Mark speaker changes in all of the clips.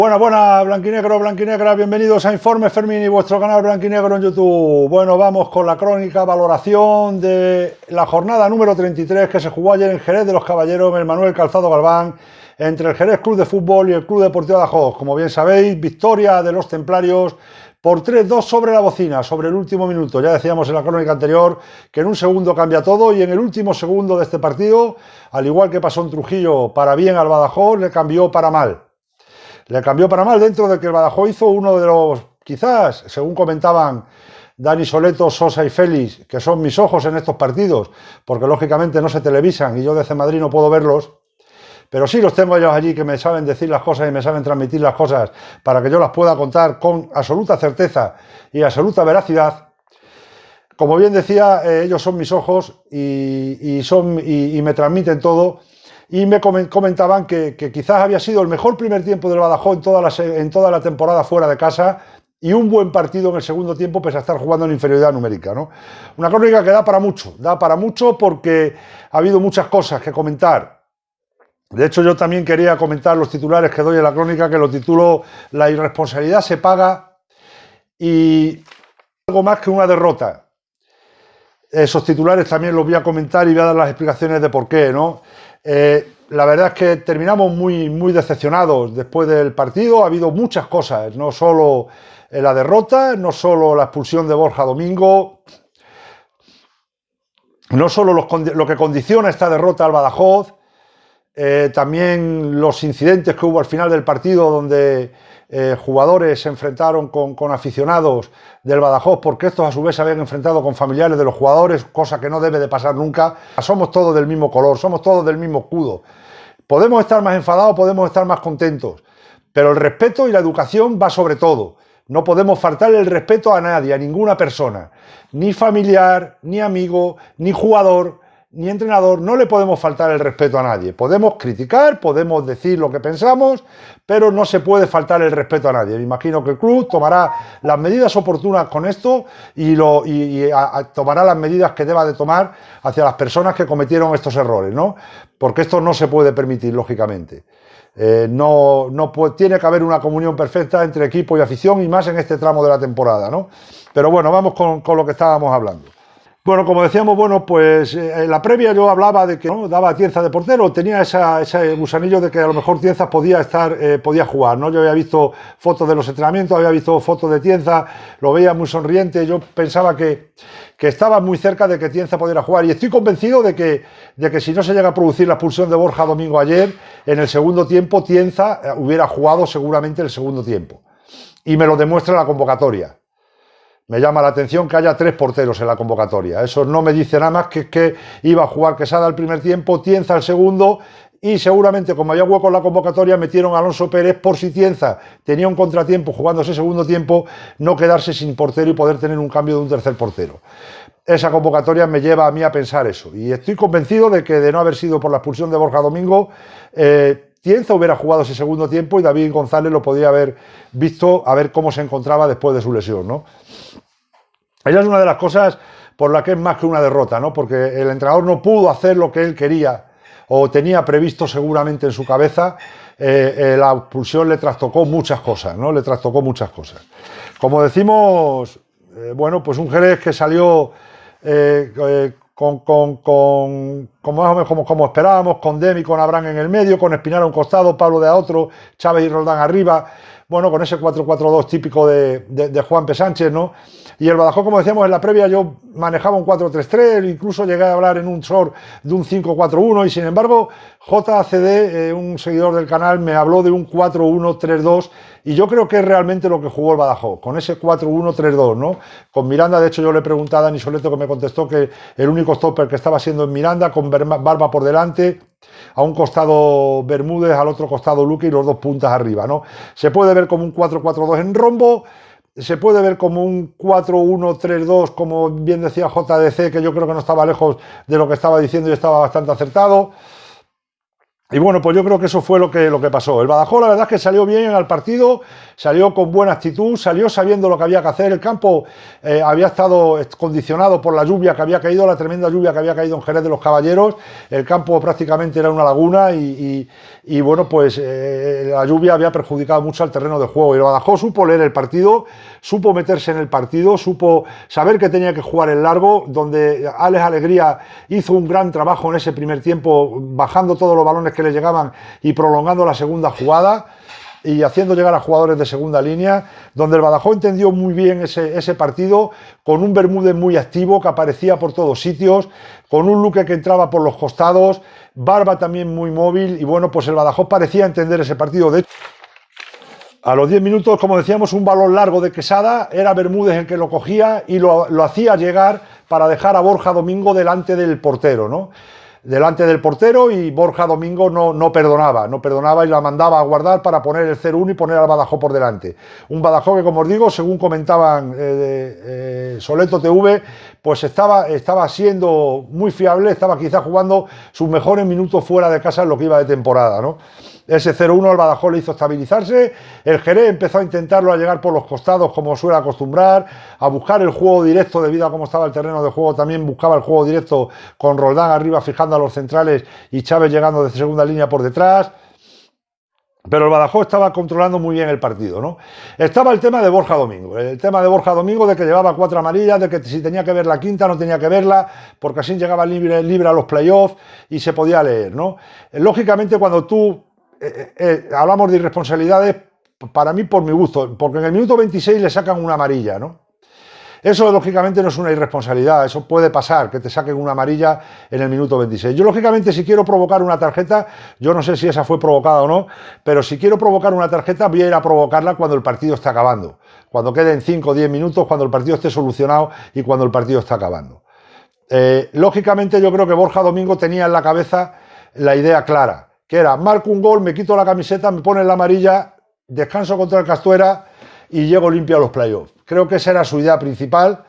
Speaker 1: Buenas, blanquinegro, blanquinegra, bienvenidos a Informe Fermín y vuestro canal blanquinegro en YouTube. Bueno, vamos con la crónica, valoración de la jornada número 33 que se jugó ayer en Jerez de los Caballeros, en el Manuel Calzado Galván, entre el Jerez Club de Fútbol y el Club Deportivo Badajoz. Como bien sabéis, victoria de los templarios por 3-2 sobre la bocina, sobre el último minuto. Ya decíamos en la crónica anterior que en un segundo cambia todo y en el último segundo de este partido, al igual que pasó en Trujillo para bien al Badajoz, le cambió para mal. Le cambió para mal dentro de que el Badajoz hizo uno de los, quizás, según comentaban Dani Soleto, Sosa y Félix, que son mis ojos en estos partidos, porque lógicamente no se televisan y yo desde Madrid no puedo verlos, pero sí los tengo ellos allí que me saben decir las cosas y me saben transmitir las cosas para que yo las pueda contar con absoluta certeza y absoluta veracidad. Como bien decía, ellos son mis ojos y me transmiten todo. Y me comentaban que quizás había sido el mejor primer tiempo del Badajoz en toda la temporada fuera de casa y un buen partido en el segundo tiempo pese a estar jugando en inferioridad numérica, ¿no? Una crónica que da para mucho porque ha habido muchas cosas que comentar. De hecho, yo también quería comentar los titulares que doy en la crónica, que lo titulo La irresponsabilidad se paga y algo más que una derrota. Esos titulares también los voy a comentar y voy a dar las explicaciones de por qué, ¿no? La verdad es que terminamos muy decepcionados después del partido. Ha habido muchas cosas, no solo la derrota, no solo la expulsión de Borja Domingo, no solo lo que condiciona esta derrota al Badajoz, también los incidentes que hubo al final del partido donde jugadores se enfrentaron con aficionados del Badajoz porque estos a su vez se habían enfrentado con familiares de los jugadores, cosa que no debe de pasar nunca. Somos todos del mismo color, somos todos del mismo escudo. Podemos estar más enfadados, podemos estar más contentos, pero el respeto y la educación va sobre todo. No podemos faltarle el respeto a nadie, a ninguna persona, ni familiar, ni amigo, ni jugador, ni entrenador. No le podemos faltar el respeto a nadie. Podemos criticar, podemos decir lo que pensamos, pero no se puede faltar el respeto a nadie. Me imagino que el club tomará las medidas oportunas con esto y tomará las medidas que deba de tomar hacia las personas que cometieron estos errores, ¿no? Porque esto no se puede permitir, lógicamente. Tiene que haber una comunión perfecta entre equipo y afición, y más en este tramo de la temporada, ¿no? Pero bueno, vamos con lo que estábamos hablando. Bueno, como decíamos, pues en la previa yo hablaba de que ¿no? daba a Tienza de portero, tenía ese gusanillo de que a lo mejor Tienza podía jugar, ¿no? Yo había visto fotos de los entrenamientos, había visto fotos de Tienza, lo veía muy sonriente, yo pensaba que estaba muy cerca de que Tienza pudiera jugar y estoy convencido de que si no se llega a producir la expulsión de Borja Domingo ayer, en el segundo tiempo Tienza hubiera jugado seguramente el segundo tiempo. Y me lo demuestra la convocatoria. Me llama la atención que haya 3 porteros en la convocatoria. Eso no me dice nada más que iba a jugar Quesada el primer tiempo, Tienza el segundo, y seguramente como había hueco en la convocatoria metieron a Alonso Pérez por si Tienza tenía un contratiempo jugando ese segundo tiempo, no quedarse sin portero y poder tener un cambio de un tercer portero. Esa convocatoria me lleva a mí a pensar eso. Y estoy convencido de que de no haber sido por la expulsión de Borja Domingo, Tienza hubiera jugado ese segundo tiempo y David González lo podía haber visto a ver cómo se encontraba después de su lesión, ¿no? Esa es una de las cosas por la que es más que una derrota, ¿no? Porque el entrenador no pudo hacer lo que él quería o tenía previsto seguramente en su cabeza. La expulsión le trastocó muchas cosas, ¿no? Le trastocó muchas cosas. Como decimos, pues un Jerez que salió como esperábamos, con Demi, con Abraham en el medio, con Espinar a un costado, Pablo de a otro, Chávez y Roldán arriba, bueno, con ese 4-4-2 típico de Juanpe Sánchez, ¿no? Y el Badajoz, como decíamos en la previa, yo manejaba un 4-3-3, incluso llegué a hablar en un short de un 5-4-1, y sin embargo, JCD, un seguidor del canal, me habló de un 4-1-3-2, y yo creo que es realmente lo que jugó el Badajoz, con ese 4-1-3-2, ¿no? Con Miranda, de hecho, yo le pregunté a Dani Soleto, que me contestó que el único stopper que estaba siendo en Miranda, con Barba por delante, a un costado Bermúdez, al otro costado Luque y los 2 puntas arriba, ¿no? Se puede ver como un 4-4-2 en rombo, se puede ver como un 4-1-3-2, como bien decía JDC, que yo creo que no estaba lejos de lo que estaba diciendo y estaba bastante acertado. Y bueno, pues yo creo que eso fue lo que pasó. El Badajoz, la verdad es que salió bien al partido, salió con buena actitud, salió sabiendo lo que había que hacer. El campo había estado condicionado por la lluvia que había caído, la tremenda lluvia que había caído en Jerez de los Caballeros. El campo prácticamente era una laguna y bueno, pues la lluvia había perjudicado mucho al terreno de juego. Y el Badajoz supo leer el partido, supo meterse en el partido, supo saber que tenía que jugar el largo, donde Alex Alegría hizo un gran trabajo en ese primer tiempo, bajando todos los balones que le llegaban y prolongando la segunda jugada y haciendo llegar a jugadores de segunda línea, donde el Badajoz entendió muy bien ese partido, con un Bermúdez muy activo que aparecía por todos sitios, con un Luque que entraba por los costados, Barba también muy móvil, y bueno, pues el Badajoz parecía entender ese partido. De hecho, a los 10 minutos, como decíamos, un balón largo de Quesada, era Bermúdez el que lo cogía y lo hacía llegar para dejar a Borja Domingo delante del portero, ¿no? Delante del portero, y Borja Domingo no perdonaba y la mandaba a guardar para poner el 0-1 y poner al Badajoz por delante. Un Badajoz que, como os digo, según comentaban Soleto TV, pues estaba siendo muy fiable, estaba quizá jugando sus mejores minutos fuera de casa en lo que iba de temporada, ¿no? Ese 0-1 al Badajoz le hizo estabilizarse, el Jerez empezó a intentarlo, a llegar por los costados como suele acostumbrar, a buscar el juego directo debido a cómo estaba el terreno de juego, también buscaba el juego directo con Roldán arriba fijando a los centrales y Chávez llegando de segunda línea por detrás. Pero el Badajoz estaba controlando muy bien el partido, ¿no? Estaba el tema de Borja Domingo, de que llevaba 4 amarillas, de que si tenía que ver la quinta no tenía que verla, porque así llegaba libre a los playoffs y se podía leer, ¿no? Lógicamente, cuando tú hablamos de irresponsabilidades, para mí, por mi gusto, porque en el minuto 26 le sacan una amarilla, ¿no? Eso, lógicamente, no es una irresponsabilidad, eso puede pasar, que te saquen una amarilla en el minuto 26. Yo, lógicamente, si quiero provocar una tarjeta, yo no sé si esa fue provocada o no, pero si quiero provocar una tarjeta, voy a ir a provocarla cuando el partido está acabando, cuando queden 5 o 10 minutos, cuando el partido esté solucionado y cuando el partido está acabando. Lógicamente, yo creo que Borja Domingo tenía en la cabeza la idea clara, que era: marco un gol, me quito la camiseta, me ponen la amarilla, descanso contra el Castuera y llego limpio a los playoffs. Creo que esa era su idea principal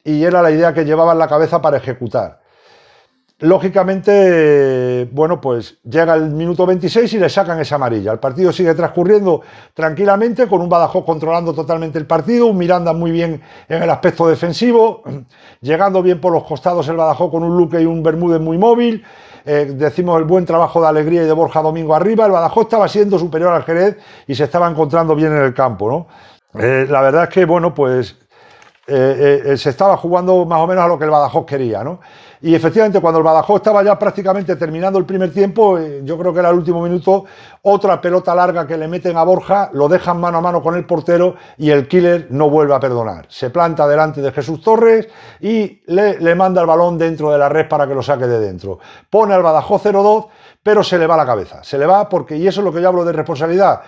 Speaker 1: y era la idea que llevaba en la cabeza para ejecutar. Lógicamente, bueno, pues llega el minuto 26 y le sacan esa amarilla. El partido sigue transcurriendo tranquilamente, con un Badajoz controlando totalmente el partido, un Miranda muy bien en el aspecto defensivo, llegando bien por los costados el Badajoz con un Luque y un Bermúdez muy móvil. Decimos el buen trabajo de Alegría y de Borja Domingo arriba. El Badajoz estaba siendo superior al Jerez y se estaba encontrando bien en el campo, ¿no? La verdad es que, bueno, pues se estaba jugando más o menos a lo que el Badajoz quería, ¿no? Y efectivamente, cuando el Badajoz estaba ya prácticamente terminando el primer tiempo, yo creo que era el último minuto, otra pelota larga que le meten a Borja, lo dejan mano a mano con el portero y el killer no vuelve a perdonar. Se planta delante de Jesús Torres y le manda el balón dentro de la red para que lo saque de dentro. Pone al Badajoz 0-2, pero se le va la cabeza. Se le va porque, y eso es lo que yo hablo de responsabilidad,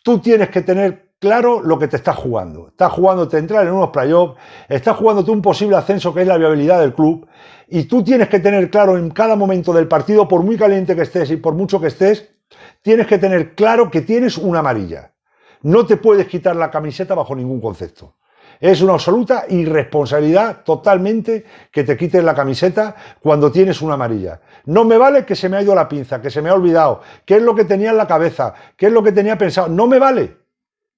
Speaker 1: tú tienes que tener claro lo que te estás jugando. Estás jugándote entrar en unos playoffs, estás jugándote un posible ascenso que es la viabilidad del club, y tú tienes que tener claro en cada momento del partido, por muy caliente que estés y por mucho que estés, tienes que tener claro que tienes una amarilla. No te puedes quitar la camiseta bajo ningún concepto. Es una absoluta irresponsabilidad totalmente que te quites la camiseta cuando tienes una amarilla. No me vale que se me ha ido la pinza, que se me ha olvidado, qué es lo que tenía en la cabeza, qué es lo que tenía pensado. No me vale.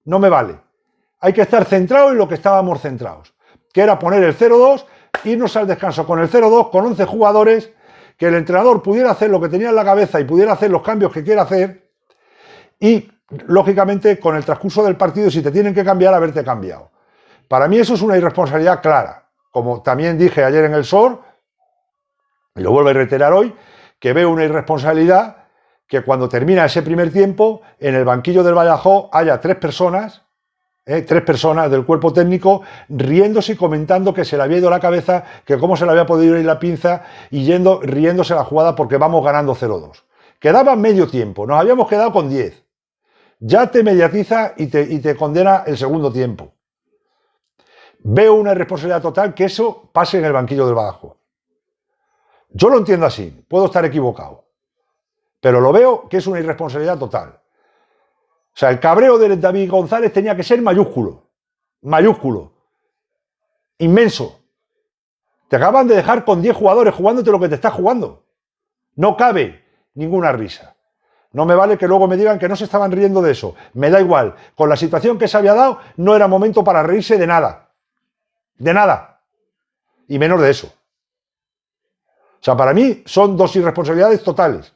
Speaker 1: No me vale. Hay que estar centrado en lo que estábamos centrados, que era poner el 0-2, irnos al descanso con el 0-2, con 11 jugadores, que el entrenador pudiera hacer lo que tenía en la cabeza y pudiera hacer los cambios que quiera hacer, y, lógicamente, con el transcurso del partido, si te tienen que cambiar, haberte cambiado. Para mí eso es una irresponsabilidad clara. Como también dije ayer en el SOR, y lo vuelvo a reiterar hoy, que veo una irresponsabilidad que cuando termina ese primer tiempo, en el banquillo del Badajoz haya tres personas del cuerpo técnico riéndose y comentando que se le había ido la cabeza, que cómo se le había podido ir la pinza, y riéndose la jugada porque vamos ganando 0-2. Quedaba medio tiempo, nos habíamos quedado con 10. Ya te mediatiza y te condena el segundo tiempo. Veo una irresponsabilidad total que eso pase en el banquillo del Badajoz. Yo lo entiendo así, puedo estar equivocado, pero lo veo que es una irresponsabilidad total. O sea, el cabreo de David González tenía que ser mayúsculo, inmenso. Te acaban de dejar con 10 jugadores jugándote lo que te estás jugando. No cabe ninguna risa. No me vale que luego me digan que no se estaban riendo de eso. Me da igual. Con la situación que se había dado, no era momento para reírse de nada. De nada. Y menos de eso. O sea, para mí son dos irresponsabilidades totales.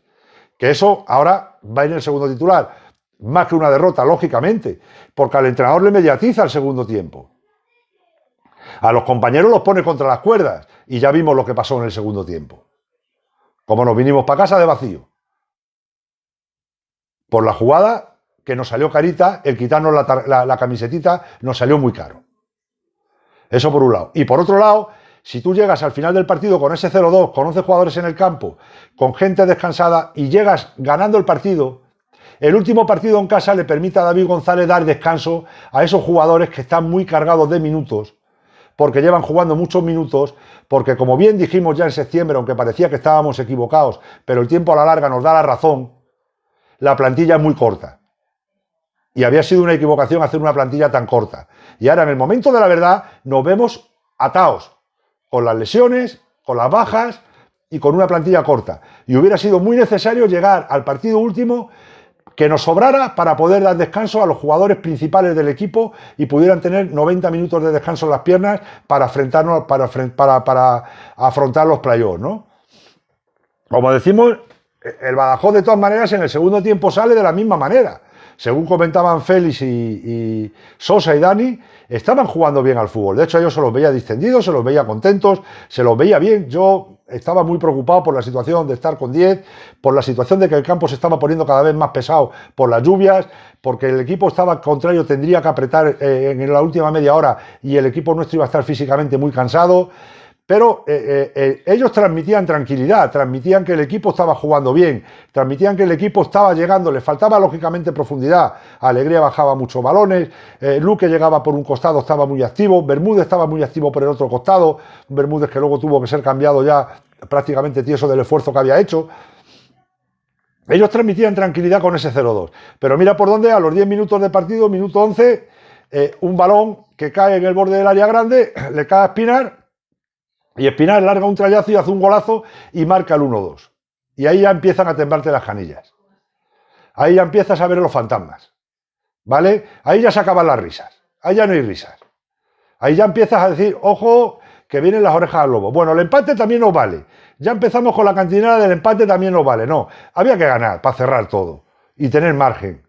Speaker 1: Que eso ahora va en el segundo titular. Más que una derrota, lógicamente. Porque al entrenador le mediatiza el segundo tiempo. A los compañeros los pone contra las cuerdas. Y ya vimos lo que pasó en el segundo tiempo. Como nos vinimos para casa de vacío. Por la jugada que nos salió carita, el quitarnos la camisetita nos salió muy caro. Eso por un lado. Y por otro lado, si tú llegas al final del partido con ese 0-2, con 11 jugadores en el campo, con gente descansada y llegas ganando el partido, el último partido en casa le permite a David González dar descanso a esos jugadores que están muy cargados de minutos, porque llevan jugando muchos minutos, porque como bien dijimos ya en septiembre, aunque parecía que estábamos equivocados, pero el tiempo a la larga nos da la razón, la plantilla es muy corta. Y había sido una equivocación hacer una plantilla tan corta. Y ahora, en el momento de la verdad, nos vemos atados con las lesiones, con las bajas y con una plantilla corta. Y hubiera sido muy necesario llegar al partido último que nos sobrara para poder dar descanso a los jugadores principales del equipo y pudieran tener 90 minutos de descanso en las piernas para afrontarnos, para afrontar los playoffs, ¿no? Como decimos, el Badajoz de todas maneras en el segundo tiempo sale de la misma manera. Según comentaban Félix y Sosa y Dani, estaban jugando bien al fútbol. De hecho, yo se los veía distendidos, se los veía contentos, se los veía bien. Yo estaba muy preocupado por la situación de estar con 10, por la situación de que el campo se estaba poniendo cada vez más pesado por las lluvias, porque el equipo estaba contrario, tendría que apretar en la última media hora y el equipo nuestro iba a estar físicamente muy cansado. Pero ellos transmitían tranquilidad, transmitían que el equipo estaba jugando bien, transmitían que el equipo estaba llegando, le faltaba lógicamente profundidad. Alegría bajaba muchos balones, Luque llegaba por un costado, estaba muy activo, Bermúdez estaba muy activo por el otro costado, Bermúdez que luego tuvo que ser cambiado ya prácticamente tieso del esfuerzo que había hecho. Ellos transmitían tranquilidad con ese 0-2. Pero mira por dónde, a los 10 minutos de partido, minuto 11, un balón que cae en el borde del área grande, le cae a Espinar. Y Espinar larga un trayazo y hace un golazo y marca el 1-2. Y ahí ya empiezan a temblarte las canillas. Ahí ya empiezas a ver los fantasmas. ¿Vale? Ahí ya se acaban las risas. Ahí ya no hay risas. Ahí ya empiezas a decir, ojo, que vienen las orejas al lobo. Bueno, el empate también nos vale. Ya empezamos con la cantinera del empate también nos vale. No, había que ganar para cerrar todo y tener margen.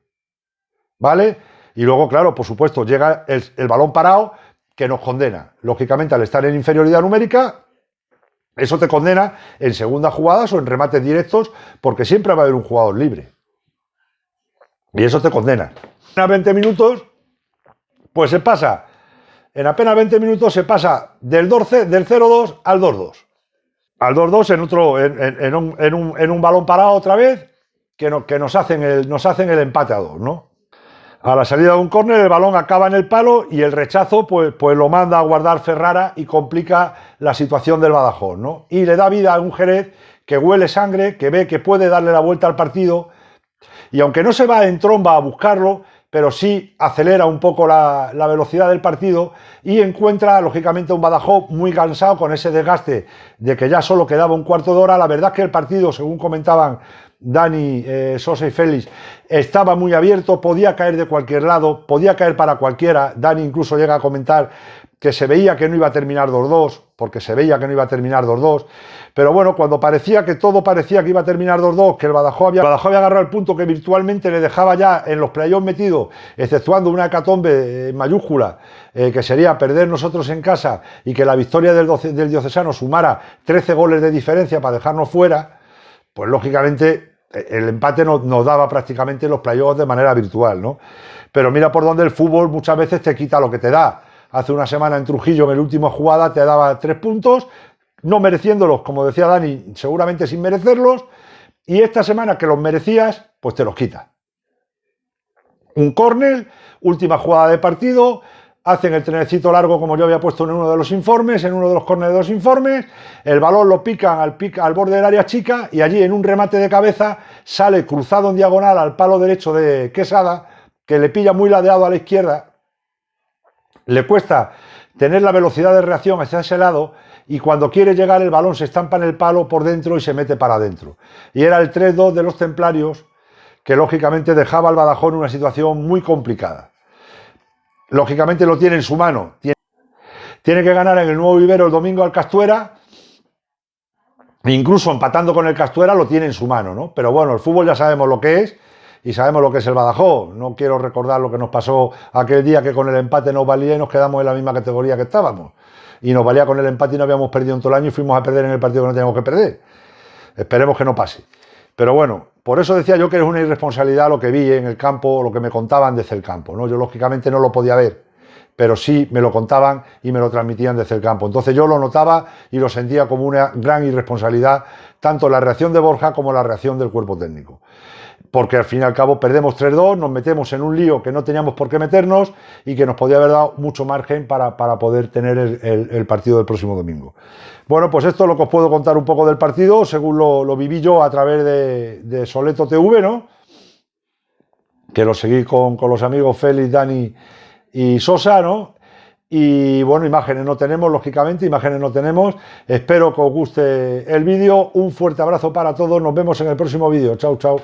Speaker 1: ¿Vale? Y luego, claro, por supuesto, llega el balón parado, que nos condena. Lógicamente, al estar en inferioridad numérica, eso te condena en segundas jugadas o en remates directos, porque siempre va a haber un jugador libre. Y eso te condena. En apenas 20 minutos, pues se pasa, en apenas 20 minutos se pasa del 0-2 al 2-2. Al 2-2 en un balón parado otra vez, que nos hacen el empate a 2, ¿no? A la salida de un córner el balón acaba en el palo y el rechazo pues lo manda a guardar Ferrara y complica la situación del Badajoz, ¿no? Y le da vida a un Jerez que huele sangre, que ve que puede darle la vuelta al partido y aunque no se va en tromba a buscarlo, pero sí acelera un poco la velocidad del partido y encuentra lógicamente un Badajoz muy cansado con ese desgaste de que ya solo quedaba un cuarto de hora. La verdad es que el partido, según comentaban Dani, Sosa y Félix, estaba muy abierto, podía caer de cualquier lado, podía caer para cualquiera. Dani incluso llega a comentar que se veía que no iba a terminar 2-2, porque se veía que no iba a terminar 2-2, pero bueno, cuando parecía que todo parecía que iba a terminar 2-2, que el Badajoz había agarrado el punto que virtualmente le dejaba ya en los playoffs metido, exceptuando una hecatombe mayúscula, que sería perder nosotros en casa y que la victoria del Diocesano sumara 13 goles de diferencia para dejarnos fuera, pues lógicamente el empate nos daba prácticamente los playoffs de manera virtual, ¿no? Pero mira por dónde el fútbol muchas veces te quita lo que te da. Hace una semana en Trujillo, en la última jugada, te daba 3 puntos, no mereciéndolos, como decía Dani, seguramente sin merecerlos, y esta semana que los merecías, pues te los quita. Un córner, última jugada de partido, hacen el trenecito largo como yo había puesto en uno de los informes, en uno de los córneres de los informes, el balón lo pican al borde del área chica y allí en un remate de cabeza sale cruzado en diagonal al palo derecho de Quesada, que le pilla muy ladeado a la izquierda, le cuesta tener la velocidad de reacción hacia ese lado y cuando quiere llegar el balón se estampa en el palo por dentro y se mete para adentro. Y era el 3-2 de los templarios que lógicamente dejaba al Badajoz en una situación muy complicada. Lógicamente lo tiene en su mano. Tiene que ganar en el Nuevo Vivero el domingo al Castuera. Incluso empatando con el Castuera lo tiene en su mano, ¿no? Pero bueno, el fútbol ya sabemos lo que es y sabemos lo que es el Badajoz. No quiero recordar lo que nos pasó aquel día que con el empate nos valía y nos quedamos en la misma categoría que estábamos. Y nos valía con el empate y no habíamos perdido en todo el año y fuimos a perder en el partido que no teníamos que perder. Esperemos que no pase. Pero bueno, por eso decía yo que es una irresponsabilidad lo que vi en el campo, lo que me contaban desde el campo, ¿no? Yo lógicamente no lo podía ver, pero sí me lo contaban y me lo transmitían desde el campo. Entonces yo lo notaba y lo sentía como una gran irresponsabilidad, tanto la reacción de Borja como la reacción del cuerpo técnico. Porque al fin y al cabo perdemos 3-2, nos metemos en un lío que no teníamos por qué meternos y que nos podía haber dado mucho margen para poder tener el partido del próximo domingo. Bueno, pues esto es lo que os puedo contar un poco del partido, según lo viví yo a través de Soleto TV, ¿no? Que lo seguí con los amigos Félix, Dani y Sosa, ¿no? Y bueno, imágenes no tenemos, lógicamente, imágenes no tenemos. Espero que os guste el vídeo. Un fuerte abrazo para todos. Nos vemos en el próximo vídeo. Chao, chao.